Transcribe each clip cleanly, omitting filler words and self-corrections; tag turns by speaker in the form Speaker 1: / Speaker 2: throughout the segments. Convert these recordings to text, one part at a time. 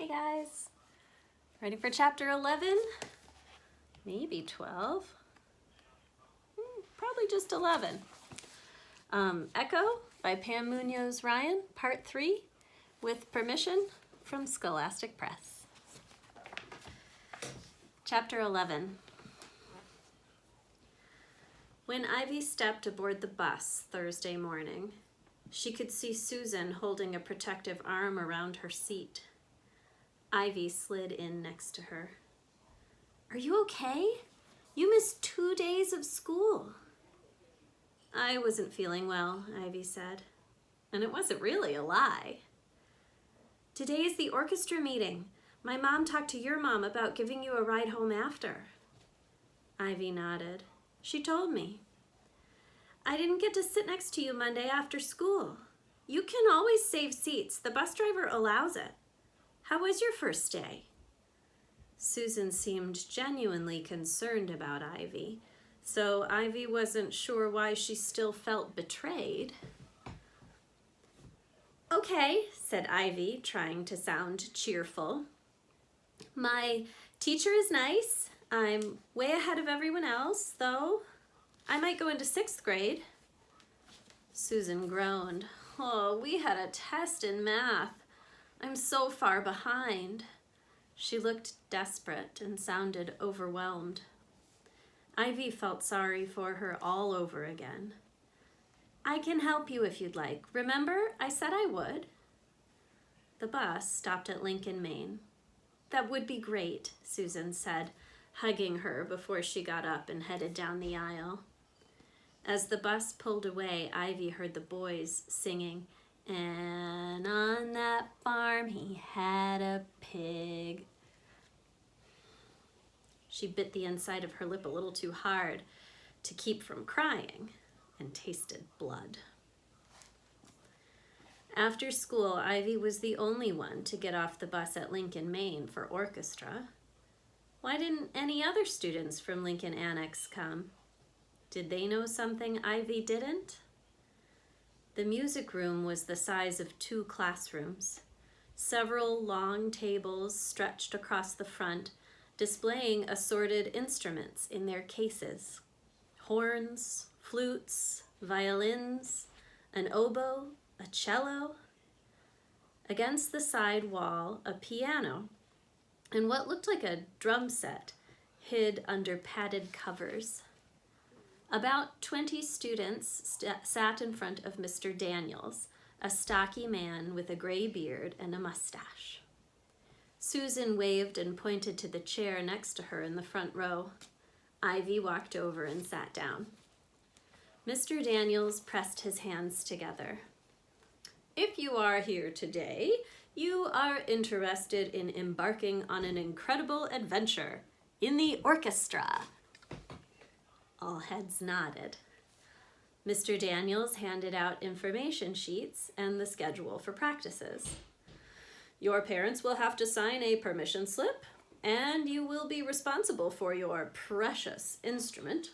Speaker 1: Hey guys, ready for chapter 11? Maybe 12. Probably just 11. Echo by Pam Munoz Ryan, part 3, with permission from Scholastic Press. Chapter 11. When Ivy stepped aboard the bus Thursday morning, she could see Susan holding a protective arm around her seat. Ivy slid in next to her. "Are you okay? You missed 2 days of school." "I wasn't feeling well," Ivy said. And it wasn't really a lie. "Today is the orchestra meeting. My mom talked to your mom about giving you a ride home after." Ivy nodded. "She told me." "I didn't get to sit next to you Monday after school. You can always save seats. The bus driver allows it. How was your first day?" Susan seemed genuinely concerned about Ivy, so Ivy wasn't sure why she still felt betrayed. "Okay," said Ivy, trying to sound cheerful. "My teacher is nice. I'm way ahead of everyone else, though. I might go into 6th grade. Susan groaned. "Oh, we had a test in math. I'm so far behind." She looked desperate and sounded overwhelmed. Ivy felt sorry for her all over again. "I can help you if you'd like. Remember, I said I would." The bus stopped at Lincoln, Maine. "That would be great," Susan said, hugging her before she got up and headed down the aisle. As the bus pulled away, Ivy heard the boys singing, "And on that farm he had a pig." She bit the inside of her lip a little too hard to keep from crying and tasted blood. After school, Ivy was the only one to get off the bus at Lincoln, Maine for orchestra. Why didn't any other students from Lincoln Annex come? Did they know something Ivy didn't? The music room was the size of 2 classrooms. Several long tables stretched across the front, displaying assorted instruments in their cases. Horns, flutes, violins, an oboe, a cello. Against the side wall, a piano, and what looked like a drum set hid under padded covers. About 20 students sat in front of Mr. Daniels, a stocky man with a gray beard and a mustache. Susan waved and pointed to the chair next to her in the front row. Ivy walked over and sat down. Mr. Daniels pressed his hands together. "If you are here today, you are interested in embarking on an incredible adventure in the orchestra." All heads nodded. Mr. Daniels handed out information sheets and the schedule for practices. "Your parents will have to sign a permission slip, and you will be responsible for your precious instrument.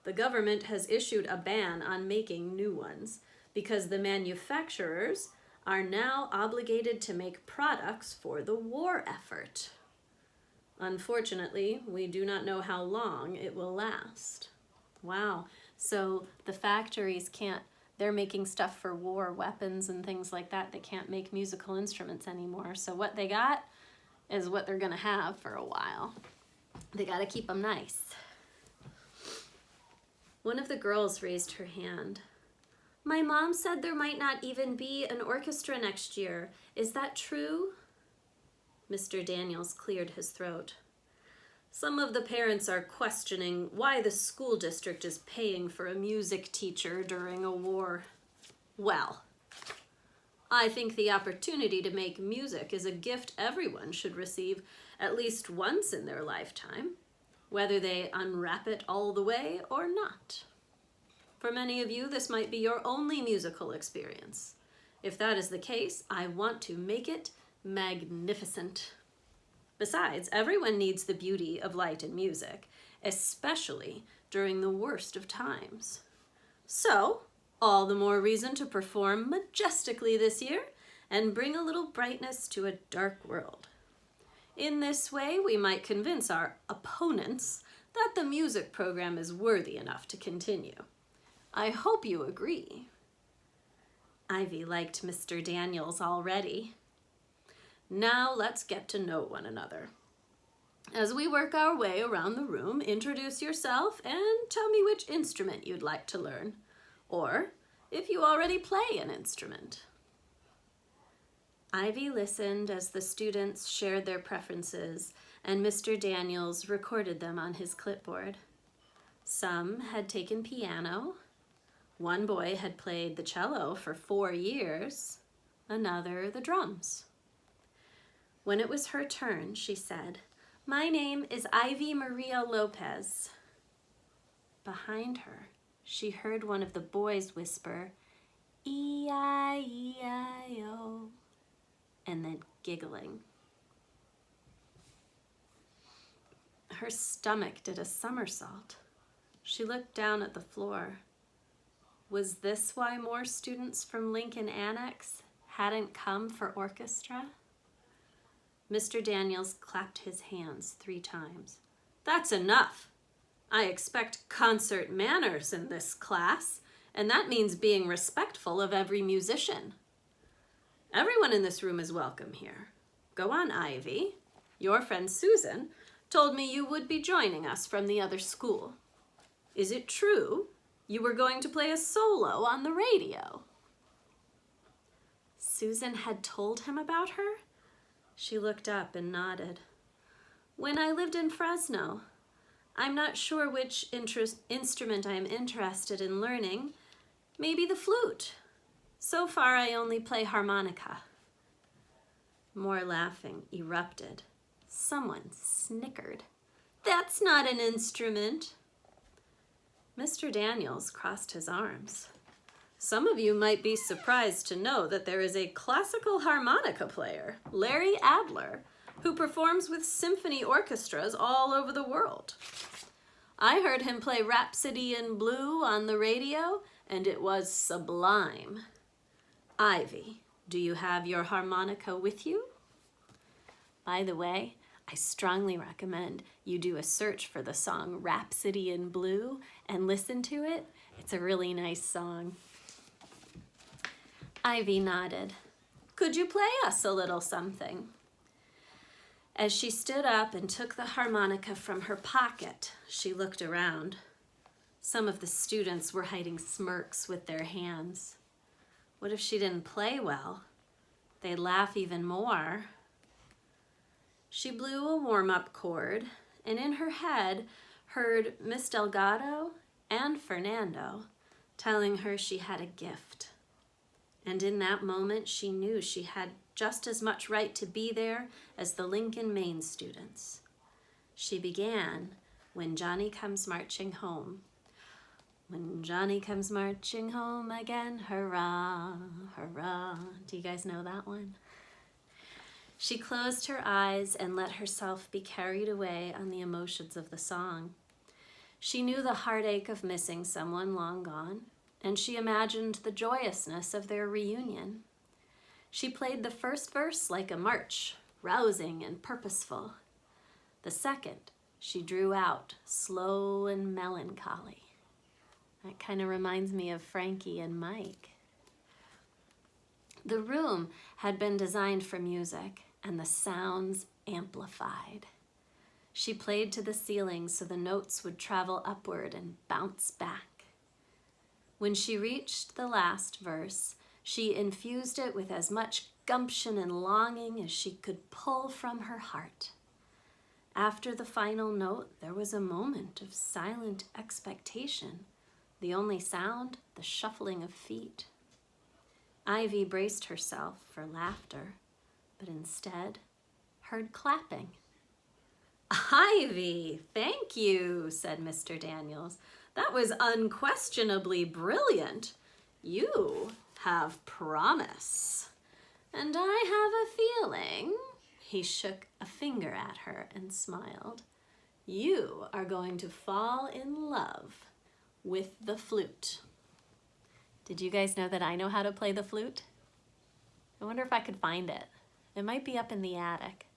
Speaker 1: The government has issued a ban on making new ones because the manufacturers are now obligated to make products for the war effort. Unfortunately, we do not know how long it will last." Wow, so the factories they're making stuff for war weapons and things like that. They can't make musical instruments anymore. So what they got is what they're gonna have for a while. They gotta keep them nice. One of the girls raised her hand. "My mom said there might not even be an orchestra next year. Is that true?" Mr. Daniels cleared his throat. "Some of the parents are questioning why the school district is paying for a music teacher during a war. Well, I think the opportunity to make music is a gift everyone should receive at least once in their lifetime, whether they unwrap it all the way or not. For many of you, this might be your only musical experience. If that is the case, I want to make it magnificent. Besides, everyone needs the beauty of light and music, especially during the worst of times. So, all the more reason to perform majestically this year and bring a little brightness to a dark world. In this way, we might convince our opponents that the music program is worthy enough to continue. I hope you agree. Ivy liked Mr. Daniels already. Now let's get to know one another. As we work our way around the room, introduce yourself and tell me which instrument you'd like to learn, or if you already play an instrument. Ivy listened as the students shared their preferences, and Mr. Daniels recorded them on his clipboard. Some had taken piano. One boy had played the cello for 4 years, another the drums. When it was her turn, she said, "My name is Ivy Maria Lopez." Behind her, she heard one of the boys whisper, "E-I-E-I-O," and then giggling. Her stomach did a somersault. She looked down at the floor. Was this why more students from Lincoln Annex hadn't come for orchestra? Mr. Daniels clapped his hands 3 times. "That's enough. I expect concert manners in this class, and that means being respectful of every musician. Everyone in this room is welcome here. Go on, Ivy. Your friend Susan told me you would be joining us from the other school. Is it true you were going to play a solo on the radio?" Susan had told him about her? She looked up and nodded. "When I lived in Fresno. I'm not sure which instrument I'm interested in learning. Maybe the flute. So far, I only play harmonica." More laughing erupted. Someone snickered. "That's not an instrument." Mr. Daniels crossed his arms. "Some of you might be surprised to know that there is a classical harmonica player, Larry Adler, who performs with symphony orchestras all over the world. I heard him play Rhapsody in Blue on the radio, and it was sublime. Ivy, do you have your harmonica with you? By the way, I strongly recommend you do a search for the song Rhapsody in Blue and listen to it. It's a really nice song." Ivy nodded. "Could you play us a little something?" As she stood up and took the harmonica from her pocket, she looked around. Some of the students were hiding smirks with their hands. What if she didn't play well? They'd laugh even more. She blew a warm-up chord, and in her head heard Miss Delgado and Fernando telling her she had a gift. And in that moment, she knew she had just as much right to be there as the Lincoln Maine students. She began, "When Johnny Comes Marching Home." When Johnny comes marching home again, hurrah, hurrah. Do you guys know that one? She closed her eyes and let herself be carried away on the emotions of the song. She knew the heartache of missing someone long gone, and she imagined the joyousness of their reunion. She played the first verse like a march, rousing and purposeful. The second, she drew out, slow and melancholy. That kind of reminds me of Frankie and Mike. The room had been designed for music, and the sounds amplified. She played to the ceiling so the notes would travel upward and bounce back. When she reached the last verse, she infused it with as much gumption and longing as she could pull from her heart. After the final note, there was a moment of silent expectation. The only sound, the shuffling of feet. Ivy braced herself for laughter, but instead heard clapping. "Ivy, thank you," said Mr. Daniels. "That was unquestionably brilliant. You have promise. And I have a feeling," he shook a finger at her and smiled, "you are going to fall in love with the flute." Did you guys know that I know how to play the flute? I wonder if I could find it. It might be up in the attic.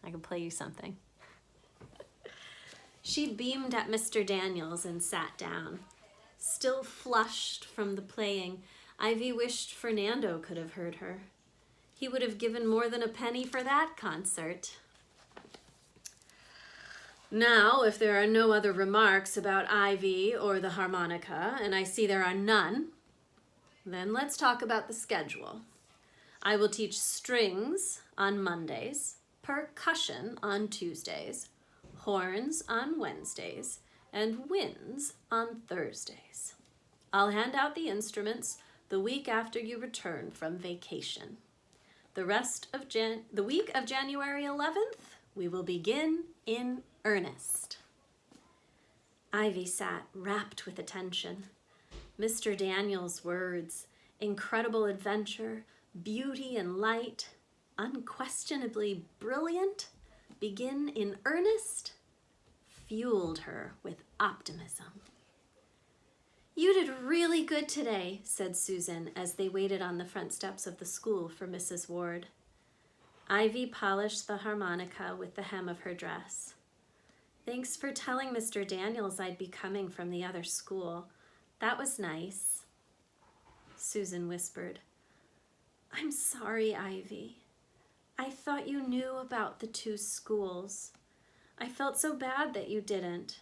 Speaker 1: I can play you something. She beamed at Mr. Daniels and sat down. Still flushed from the playing, Ivy wished Fernando could have heard her. He would have given more than a penny for that concert. Now, if there are no other remarks about Ivy or the harmonica, and I see there are none, then let's talk about the schedule. I will teach strings on Mondays, percussion on Tuesdays, horns on Wednesdays, and winds on Thursdays. I'll hand out the instruments the week after you return from vacation. The week of January 11th, we will begin in earnest. Ivy sat rapt with attention. Mr. Daniels' words, incredible adventure, beauty and light, unquestionably brilliant, begin in earnest, fueled her with optimism. You did really good today, said Susan as they waited on the front steps of the school for Mrs. Ward. Ivy polished the harmonica with the hem of her dress. Thanks for telling Mr. Daniels I'd be coming from the other school. That was nice. Susan whispered, I'm sorry, Ivy. I thought you knew about the two schools. I felt so bad that you didn't.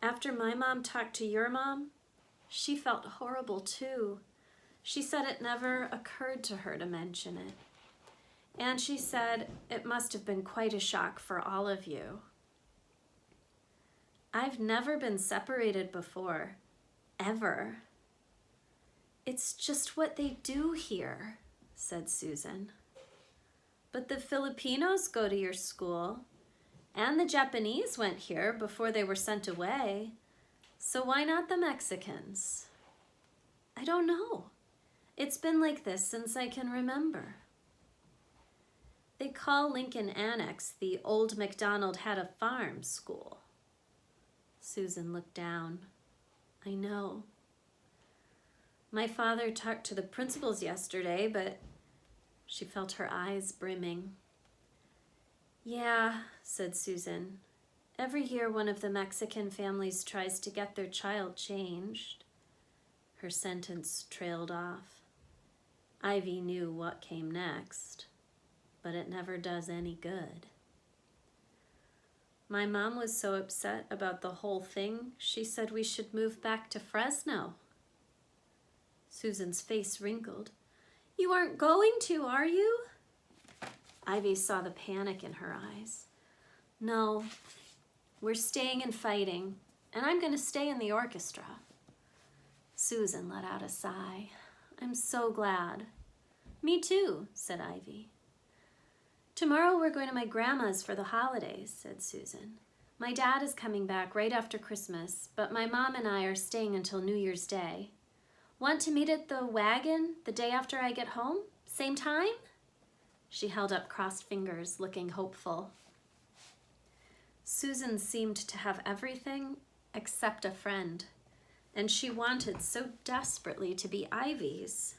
Speaker 1: After my mom talked to your mom, she felt horrible too. She said it never occurred to her to mention it. And she said it must have been quite a shock for all of you. I've never been separated before, ever. It's just what they do here, said Susan. But the Filipinos go to your school, and the Japanese went here before they were sent away. So why not the Mexicans? I don't know. It's been like this since I can remember. They call Lincoln Annex the Old MacDonald Had a Farm school. Susan looked down. I know. My father talked to the principals yesterday, but she felt her eyes brimming. Yeah, said Susan. Every year one of the Mexican families tries to get their child changed. Her sentence trailed off. Ivy knew what came next, but it never does any good. My mom was so upset about the whole thing, she said we should move back to Fresno. Susan's face wrinkled. You aren't going to, are you? Ivy saw the panic in her eyes. No, we're staying and fighting, and I'm going to stay in the orchestra. Susan let out a sigh. I'm so glad. Me too, said Ivy. Tomorrow we're going to my grandma's for the holidays, said Susan. My dad is coming back right after Christmas, but my mom and I are staying until New Year's Day. Want to meet at the wagon the day after I get home? Same time? She held up crossed fingers, looking hopeful. Susan seemed to have everything except a friend, and she wanted so desperately to be Ivy's.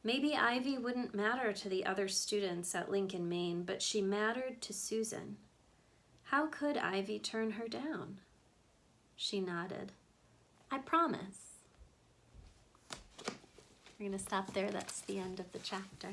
Speaker 1: Maybe Ivy wouldn't matter to the other students at Lincoln, Maine, but she mattered to Susan. How could Ivy turn her down? She nodded. I promise. We're going to stop there. That's the end of the chapter.